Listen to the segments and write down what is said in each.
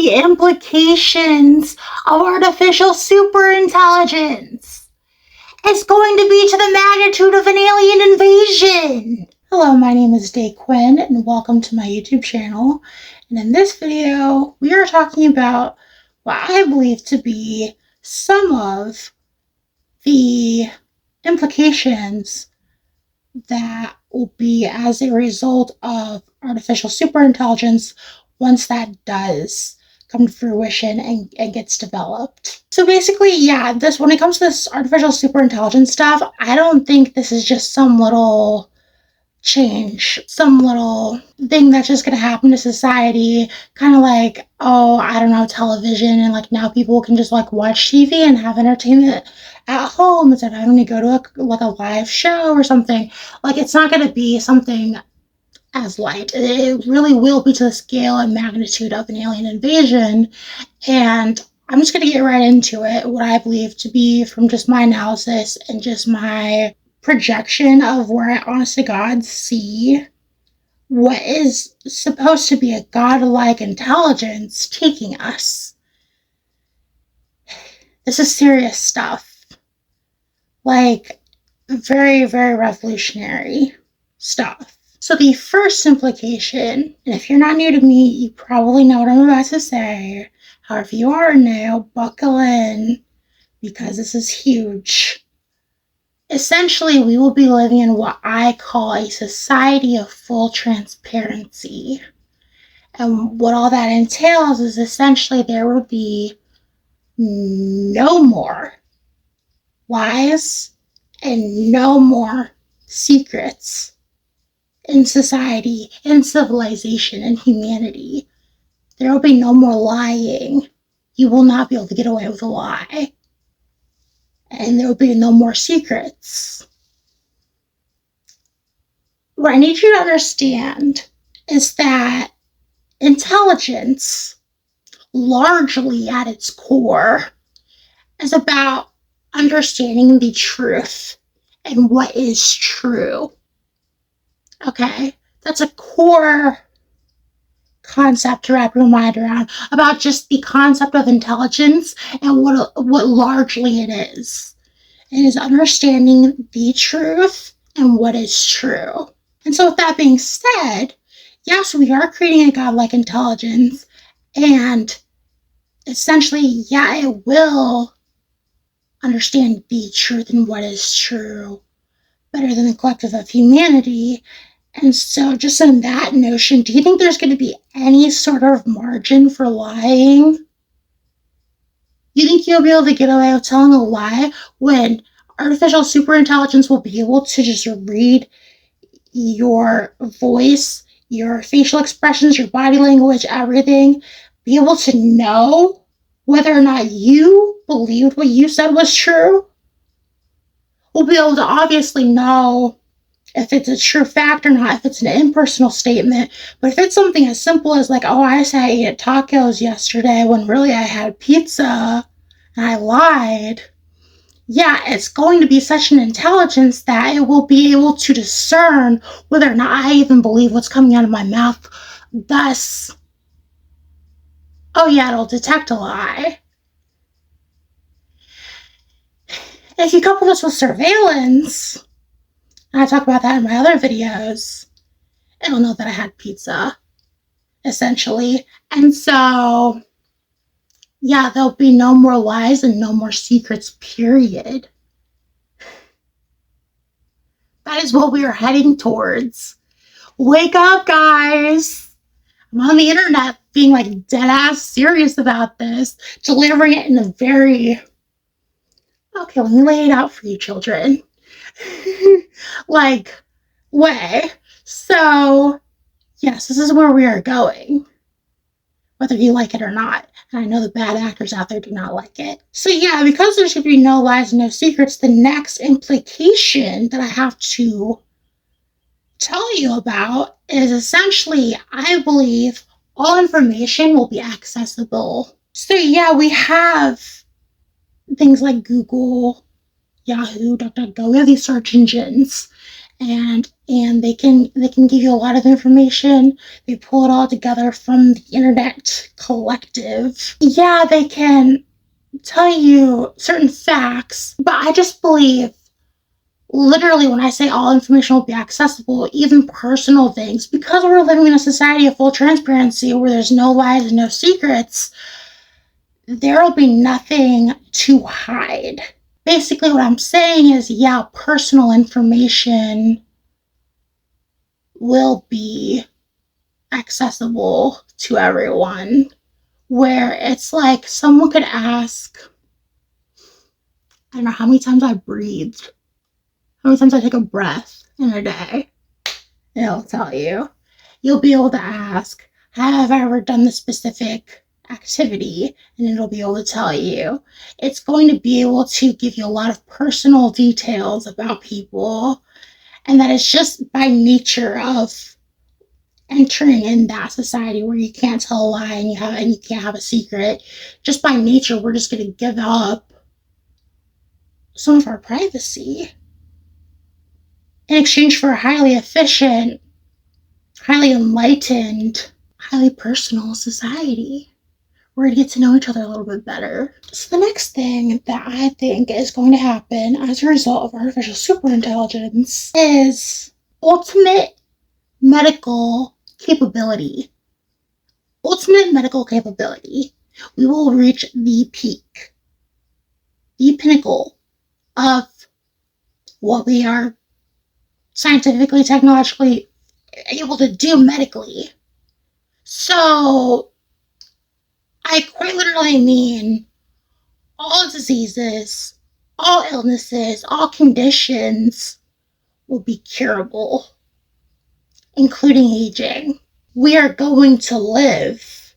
the implications of artificial superintelligence is going to be to the magnitude of an alien invasion. Hello, my name is Day Quinn, and welcome to my YouTube channel. And in this video, we are talking about what I believe to be some of the implications that will be as a result of artificial superintelligence once that does come to fruition and gets developed. So basically, yeah, when it comes to this artificial superintelligence stuff, I don't think this is just some little change, some little thing that's just going to happen to society, kind of like, oh, I don't know, television, and like now people can just like watch TV and have entertainment at home instead of having to go to a live show or something. Like, it's not going to be something as light. It really will be to the scale and magnitude of an alien invasion, and I'm just going to get right into it, what I believe to be from just my analysis and just my projection of where I honest to God see what is supposed to be a godlike intelligence taking us. This is serious stuff. Like, very, very revolutionary stuff. So the first implication, and if you're not new to me, you probably know what I'm about to say. However, if you are new, buckle in, because this is huge. Essentially, we will be living in what I call a society of full transparency. And what all that entails is essentially there will be no more lies and no more secrets in society, in civilization, in humanity. There will be no more lying. You will not be able to get away with a lie. And there will be no more secrets. What I need you to understand is that intelligence, largely at its core, is about understanding the truth and what is true. Okay? That's a core concept to wrap your mind around, about just the concept of intelligence and what largely it is. It is understanding the truth and what is true. And so with that being said, yes, we are creating a godlike intelligence, and essentially, yeah, it will understand the truth and what is true better than the collective of humanity. And so just in that notion, do you think there's going to be any sort of margin for lying? You think you'll be able to get away with telling a lie when artificial superintelligence will be able to just read your voice, your facial expressions, your body language, everything, be able to know whether or not you believed what you said was true? We'll be able to obviously know if it's a true fact or not, if it's an impersonal statement. But if it's something as simple as like, oh, I said I ate tacos yesterday when really I had pizza and I lied, yeah, it's going to be such an intelligence that it will be able to discern whether or not I even believe what's coming out of my mouth. Thus, oh yeah, it'll detect a lie. If you couple this with surveillance, and I talk about that in my other videos, it'll know that I had pizza, essentially. And so, yeah, there'll be no more lies and no more secrets, period. That is what we are heading towards. Wake up, guys. I'm on the internet being like dead ass serious about this, delivering it in a very, okay, let me lay it out for you, children. like, way. So, yes, this is where we are going, whether you like it or not. And I know the bad actors out there do not like it. So yeah, because there should be no lies and no secrets, the next implication that I have to tell you about is essentially, I believe all information will be accessible. So yeah, we have things like Google, Yahoo, DuckDuckGo, we have these search engines. and they can give you a lot of information. They pull it all together from the internet collective. Yeah, they can tell you certain facts, but I just believe, literally, when I say all information will be accessible, even personal things, because we're living in a society of full transparency where there's no lies and no secrets, there will be nothing to hide. Basically, what I'm saying is, yeah, personal information will be accessible to everyone, where it's like someone could ask, I don't know how many times I breathed, how many times I take a breath in a day. It'll tell you. You'll be able to ask, have I ever done this specific activity? And it'll be able to tell you. It's going to be able to give you a lot of personal details about people. And that is just by nature of entering in that society where you can't tell a lie and you can't have a secret. Just by nature, we're just going to give up some of our privacy in exchange for a highly efficient, highly enlightened, highly personal society. We're going to get to know each other a little bit better. So the next thing that I think is going to happen as a result of artificial superintelligence is ultimate medical capability. Ultimate medical capability. We will reach the peak, the pinnacle of what we are scientifically, technologically able to do medically. So I quite literally mean all diseases, all illnesses, all conditions will be curable, including aging. We are going to live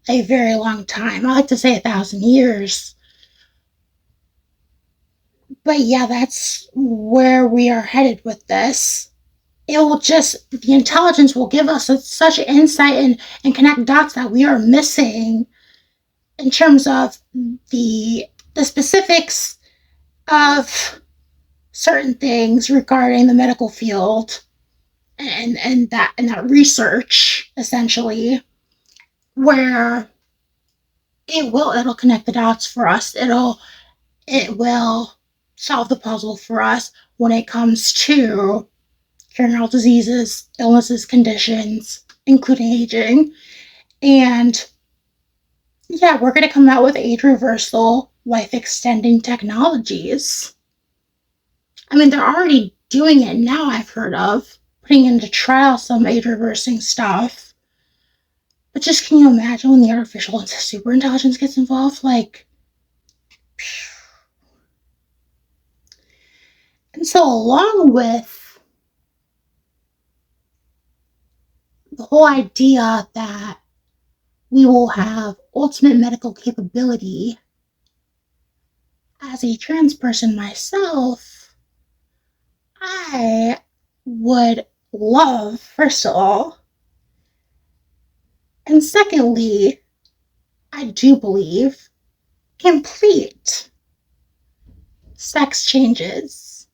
a very long time. I like to say 1,000 years. But yeah, that's where we are headed with this. It will just, the intelligence will give us such insight and connect dots that we are missing in terms of the specifics of certain things regarding the medical field and that research, essentially, where it'll connect the dots for us. It will solve the puzzle for us when it comes to curing all diseases, illnesses, conditions, including aging. And yeah, we're going to come out with age reversal, life extending technologies. I mean, they're already doing it now, I've heard of, putting into trial some age reversing stuff. But just can you imagine when the artificial superintelligence gets involved? Like, and so along with the whole idea that we will have ultimate medical capability, as a trans person myself, I would love, first of all, and secondly, I do believe, complete sex changes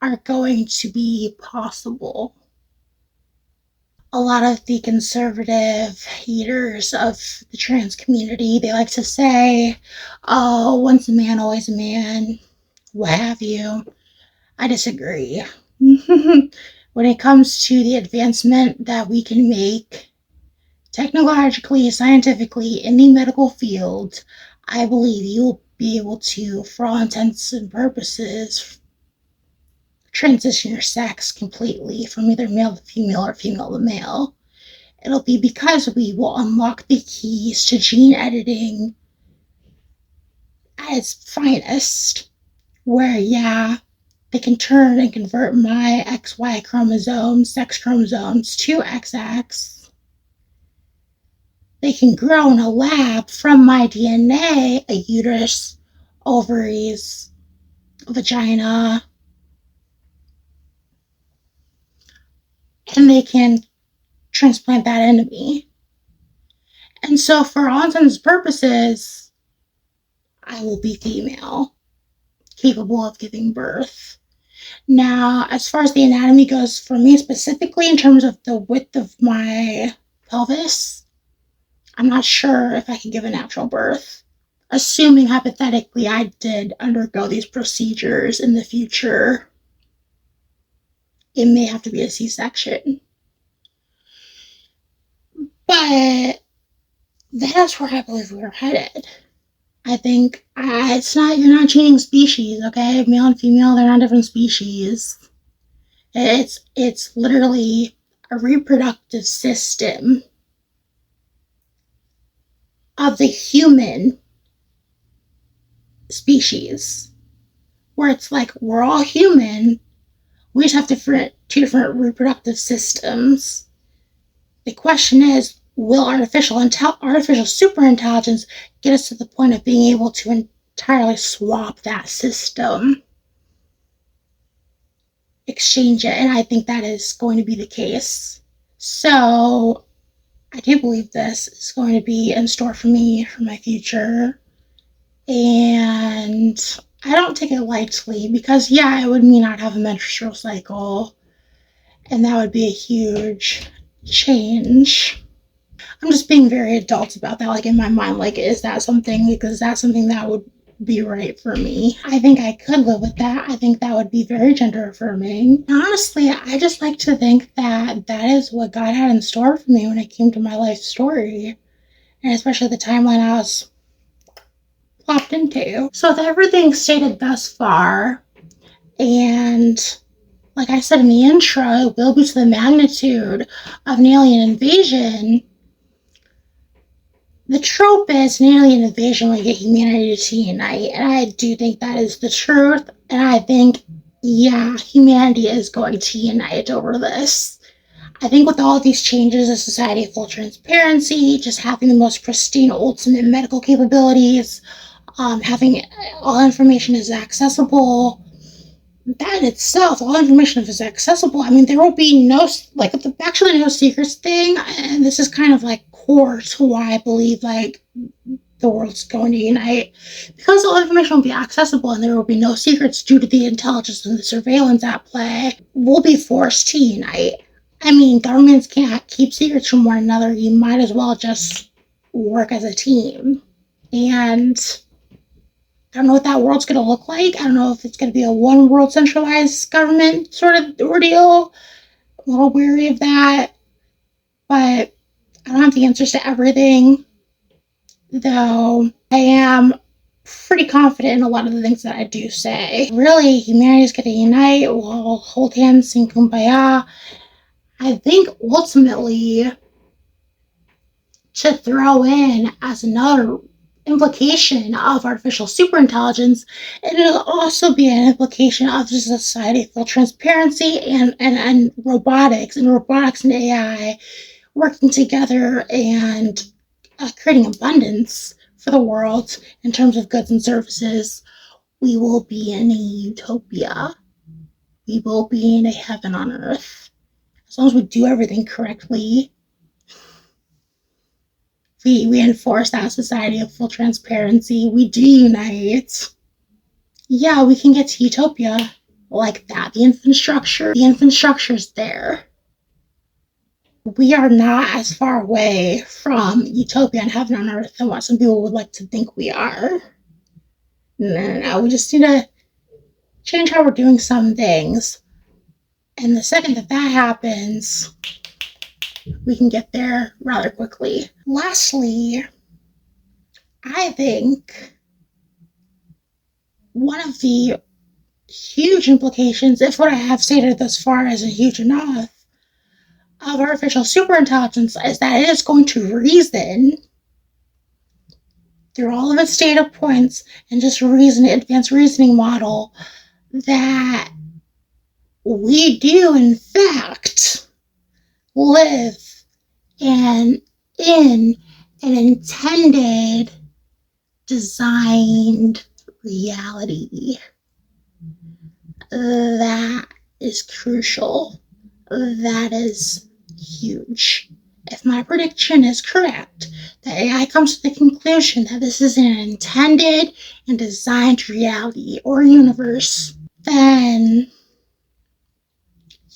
are going to be possible. A lot of the conservative haters of the trans community, they like to say, oh, once a man, always a man, what have you. I disagree. When it comes to the advancement that we can make technologically, scientifically, in the medical field, I believe you'll be able to, for all intents and purposes, transition your sex completely from either male to female or female to male. It'll be because we will unlock the keys to gene editing at its finest, where, yeah, they can turn and convert my XY chromosomes, sex chromosomes, to XX. They can grow in a lab from my DNA a uterus, ovaries, vagina, and they can transplant that into me. And so, for all intents and purposes, I will be female, capable of giving birth. Now, as far as the anatomy goes, for me specifically, in terms of the width of my pelvis, I'm not sure if I could give a natural birth. Assuming hypothetically I did undergo these procedures in the future, it may have to be a C-section. But that's where I believe we're headed. I think you're not changing species, okay? Male and female, they're not different species. It's literally a reproductive system of the human species, where it's like we're all human, we just have two different reproductive systems. The question is, will artificial superintelligence get us to the point of being able to entirely swap that system, exchange it? And I think that is going to be the case. So I do believe this is going to be in store for me for my future. And I don't take it lightly because, yeah, it would mean I'd have a menstrual cycle. And that would be a huge change. I'm just being very adult about that. Like, in my mind, like, is that something that would be right for me? I think I could live with that. I think that would be very gender affirming. And honestly, I just like to think that that is what God had in store for me when it came to my life story, and especially the timeline I was plopped into. So with everything stated thus far, and like I said in the intro, it will be to the magnitude of an alien invasion. The trope is an alien invasion will get humanity to unite, and I do think that is the truth. And I think, yeah, humanity is going to unite over this. I think with all of these changes, a society of full transparency, just having the most pristine, ultimate medical capabilities, having all information is accessible, that in itself, all information is accessible. I mean, there will be no secrets thing, and this is kind of like core to why I believe like the world's going to unite, because all information will be accessible and there will be no secrets due to the intelligence and the surveillance at play. We'll be forced to unite. I mean, governments can't keep secrets from one another. You might as well just work as a team. And I don't know what that world's going to look like. I don't know if it's going to be a one world centralized government sort of ordeal. I'm a little weary of that. But I don't have the answers to everything. Though I am pretty confident in a lot of the things that I do say. Really, humanity's going to unite. We'll hold hands, sing kumbaya. I think ultimately, to throw in as another implication of artificial superintelligence, it'll also be an implication of the society of full transparency and robotics and AI working together and creating abundance for the world in terms of goods and services. We will be in a utopia. We will be in a heaven on earth. As long as we do everything correctly, we enforce that society of full transparency, we do unite, yeah, we can get to utopia like that. The infrastructure is there. We are not as far away from utopia and heaven on earth than what some people would like to think we are. No, we just need to change how we're doing some things. And the second that happens, we can get there rather quickly. Lastly, I think one of the huge implications, if what I have stated thus far isn't huge enough, of artificial superintelligence is that it is going to reason through all of its data points and just advanced reasoning model that we do in fact live in an intended, designed reality. That is crucial. That is huge. If my prediction is correct, that AI comes to the conclusion that this is an intended and designed reality or universe, then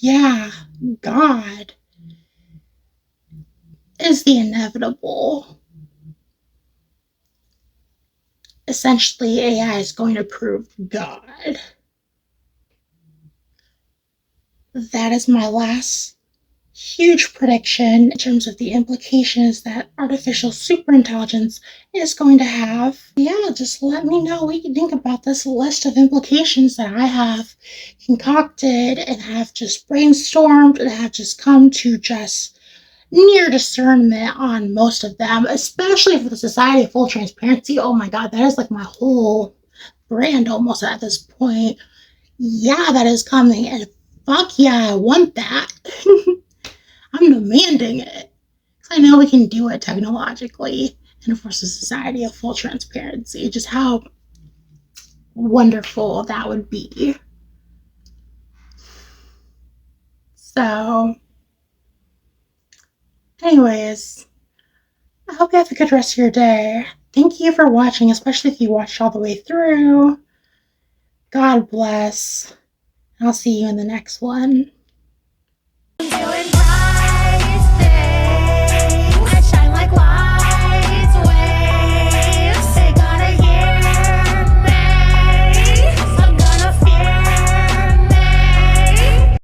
yeah, God is the inevitable. Essentially, AI is going to prove God. That is my last huge prediction in terms of the implications that artificial superintelligence is going to have. Yeah, just let me know what you think about this list of implications that I have concocted and have just brainstormed and have just come to just near discernment on most of them, especially for the Society of Full Transparency. Oh my God, that is like my whole brand almost at this point. Yeah, that is coming, and fuck yeah, I want that. I'm demanding it. Because I know we can do it technologically and enforce a society of full transparency. Just how wonderful that would be. So, anyways, I hope you have a good rest of your day. Thank you for watching, especially if you watched all the way through. God bless. I'll see you in the next one.